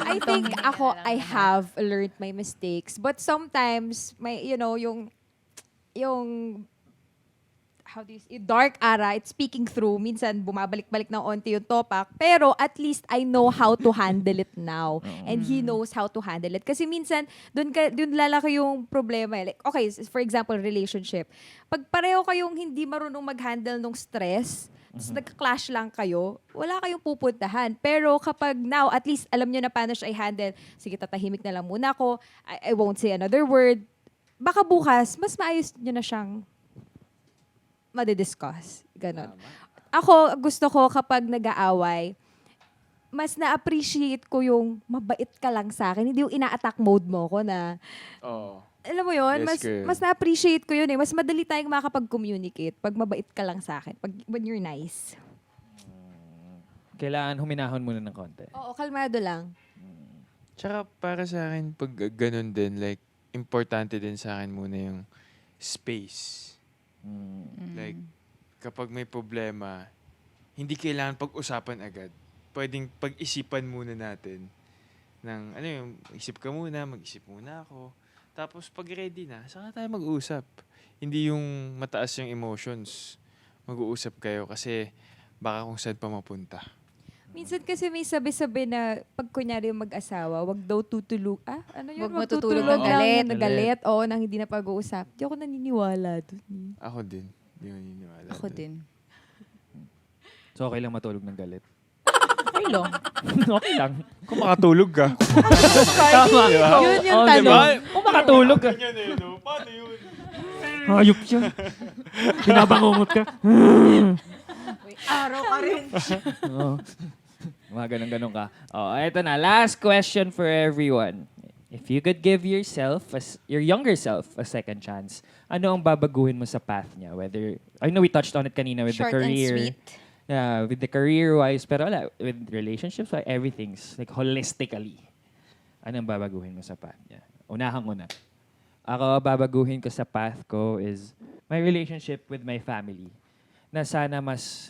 I think I have learned my mistakes. But sometimes, yung how do you say, dark era, it's speaking through. Minsan, bumabalik-balik ng onti yung topak. Pero at least I know how to handle it now. And he knows how to handle it. Kasi minsan, dun lalaki yung problema. Like, okay, for example, relationship. Pag pareho kayong hindi marunong mag-handle ng stress, tapos nagka-clash lang kayo, wala kayong pupuntahan. Pero kapag now, at least alam nyo na paano siya i-handle, sige, tatahimik na lang muna ako, I won't say another word. Baka bukas, mas maayos nyo na siyang madidiscuss. Ganon. Ako, gusto ko kapag nag-aaway, mas na-appreciate ko yung mabait ka lang sa akin. Hindi yung ina-attack mode mo ko na, Oo. alam mo yun, Yes, girl. mas na-appreciate ko yun eh. Mas madali tayong makakapag-communicate pag mabait ka lang sa akin. When you're nice. Kailangan huminahon muna ng konti. Oo, kalmado lang. Tsaka para sa akin, pag ganun din, like, importante din sa akin muna yung space. Like, kapag may problema, hindi kailangan pag-usapan agad. Pwedeng pag-isipan muna natin. Isip ka muna, mag-isip muna ako. Tapos pag ready na, saka tayo mag-usap. Hindi yung mataas yung emotions. Mag-uusap kayo kasi baka kung saan pa mapunta. Minsan kasi may sabi-sabi na pag kunyari yung mag-asawa, wag daw tutulog. Ano yun? Wag Wag matutulog tutulog ng galit. ng galit. Oo, nang hindi na pag-uusap. Di ako naniniwala dun. Ako din. Di mo naniniwala Ako doon. din. So, okay lang matulog ng galit. Okay lang. Okay lang. Kung makatulog ka. Tama. Yun yung Oh, tanong. diba? Kung makatulog ka. Ganyan eh, no? Paano yun? Hayop siya. Binabangungot ka. Araw ka rin. Oo. Mga ganun-ganun ka. Eto na. Last question for everyone. If you could give yourself, your younger self, a second chance, ano ang babaguhin mo sa path niya? Whether, I know we touched on it kanina with Short the career. and sweet. Yeah, with the career-wise. Pero wala, with relationships, everything's like holistically. Ano ang babaguhin mo sa path niya? Unahan ko na. Ako, babaguhin ko sa path ko is my relationship with my family. Na sana mas,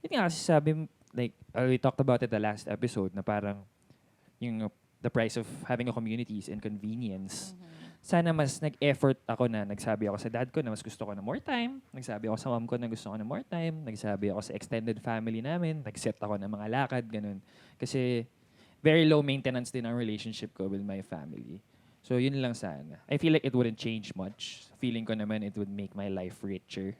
yun nga kasi sabi, like, we talked about it the last episode, na parang yung the price of having a community is inconvenience. Sana mas nag-effort ako na nagsabi ako sa dad ko na mas gusto ko na more time. Nagsabi ako sa mom ko na gusto ko na more time. Nagsabi ako sa extended family namin. Nag-set ako ng mga lakad, ganun. Kasi very low maintenance din ang relationship ko with my family. So yun lang sana. I feel like it wouldn't change much. Feeling ko naman it would make my life richer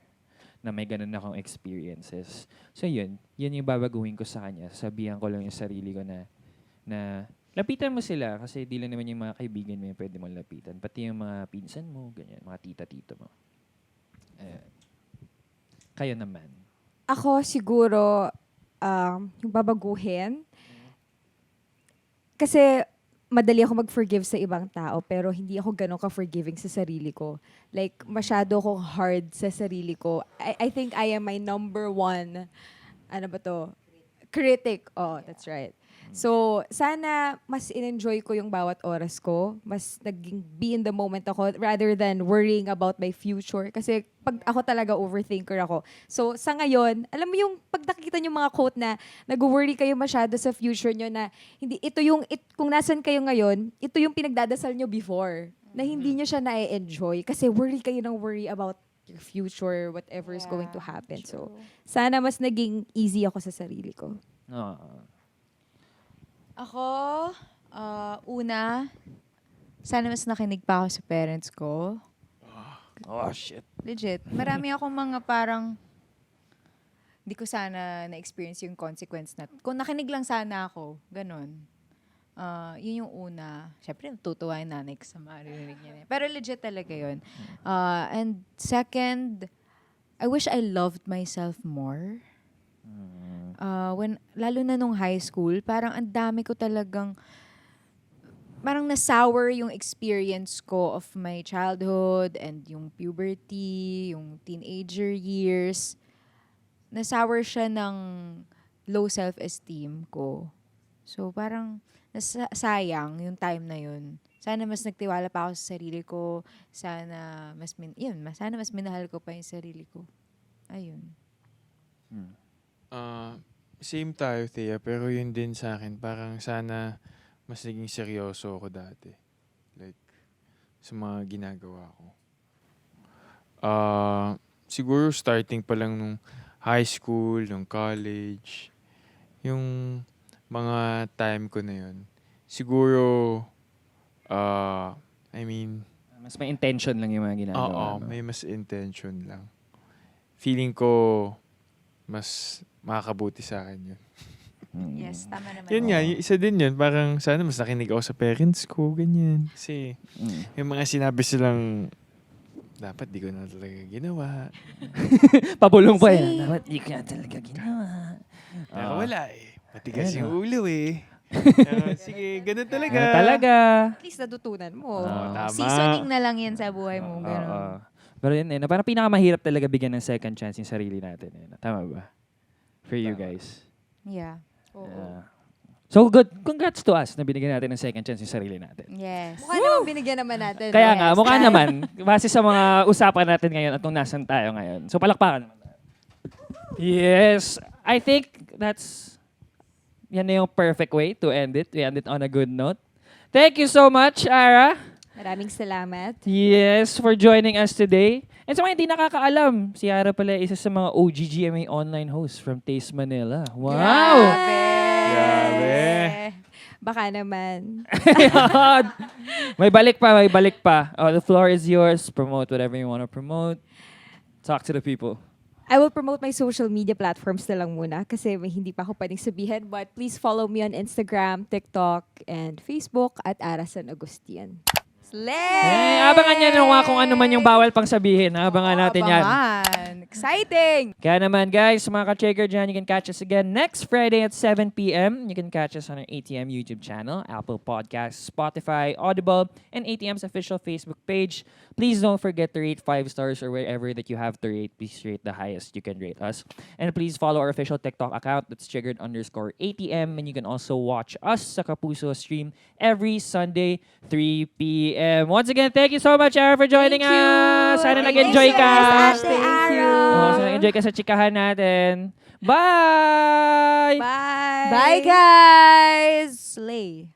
na may ganun akong experiences. So yun yung babaguhin ko sa kanya. Sabihan ko lang yung sarili ko na lapitan mo sila kasi di lang naman yung mga kaibigan mo yung pwede mong lapitan. Pati yung mga pinsan mo, ganyan, mga tita-tito mo. Kayo naman. Ako siguro, yung babaguhin. Kasi madali ako mag-forgive sa ibang tao pero hindi ako ganun ka-forgiving sa sarili ko. Like, masyado akong hard sa sarili ko. I think I am my number one, critic. Oh, that's right. So, sana mas in-enjoy ko yung bawat oras ko. Mas naging be in the moment ako rather than worrying about my future. Kasi pag ako talaga overthinker ako. So, sa ngayon, alam mo yung pag nakikita nyo mga quote na nag-worry kayo masyado sa future nyo na hindi, kung nasan kayo ngayon, ito yung pinagdadasal nyo before. Na hindi nyo siya na-enjoy. Kasi worry kayo ng worry about your future, whatever is going to happen. So, sana mas naging easy ako sa sarili ko. Ako, una, sana mas nakinig pa ako sa parents ko. Oh, shit. Legit. Marami akong mga parang hindi ko sana na-experience yung consequence na. Kung nakinig lang sana ako, ganun. Yun yung una. Siyempre, natutuwa yung nanay ko sa maririnig niya. Pero legit talaga yun. And second, I wish I loved myself more. Lalo na nung high school, parang ang dami ko talagang parang na-sour yung experience ko of my childhood and yung puberty, yung teenager years. Na-sour siya ng low self-esteem ko. So parang sayang yung time na yun. Sana mas nagtiwala pa ako sa sarili ko. Sana sana mas minahal ko pa yung sarili ko. Ayun. Same tayo, Thea, pero yun din sa akin. Parang sana mas naging seryoso ako dati. Like, sa mga ginagawa ko. Siguro starting pa lang nung high school, nung college, yung mga time ko na yun. Siguro, Mas may intention lang yung mga ginagawa. oo, may mas intention lang. Feeling ko, mas makakabuti sa akin yun. Yes, tama naman. Yun nga, yung isa din yun. Parang sana mas nakinig ako sa parents ko, ganyan. Kasi yung mga sinabi silang, dapat di ko na talaga ginawa. Pabulong pa yan. Dapat di ka talaga ginawa. Pero wala eh. Matigas Ayun, yung ulo eh. Sige, ganun talaga. Talaga. At least natutunan mo. Tama. Seasoning na lang yan sa buhay mo. Oo. Ganun. Pero yun, parang pinakamahirap talaga bigyan ng second chance yung sarili natin. Tama ba? For you guys. Yeah. So good. Congrats to us na binigyan natin ng second chance yung sarili natin. Yes. Mukha naman binigyan naman natin. Kaya Yes. nga, mukha naman, base sa mga usapan natin ngayon at kung nasan tayo ngayon. So palakpakan naman. Yes. I think yan na yung perfect way to end it. We end it on a good note. Thank you so much, Ara. Maraming salamat. Yes, for joining us today. And sa mga hindi nakakaalam, si Ara pala isa sa mga OG GMA online hosts from Taste Manila. Wow! Grabe. Baka naman. May balik pa. Oh, the floor is yours. Promote whatever you want to promote. Talk to the people. I will promote my social media platforms na lang muna kasi may hindi pa ako pwedeng sabihin. But please follow me on Instagram, TikTok, and Facebook at Ara San Agustin. Slay! Abangan niya kung ano man yung bawal pang sabihin. Abangan natin yan. Abangan. Exciting! Kaya naman guys, mga ka-checker dyan, you can catch us again next Friday at 7 p.m. You can catch us on our ATM YouTube channel, Apple Podcasts, Spotify, Audible, and ATM's official Facebook page. Please don't forget to rate 5 stars or wherever that you have to rate. Please rate the highest you can rate us. And please follow our official TikTok account, that's triggered_ATM. And you can also watch us sa Kapuso stream every Sunday, 3 p.m. Once again, thank you so much, Ara, for joining Thank you. us. Sana Thank nag-enjoy you, ka. guys. Thank Thank you. you. So nag-enjoy ka sa chikahan natin. Bye! Bye! Bye, guys! Slay!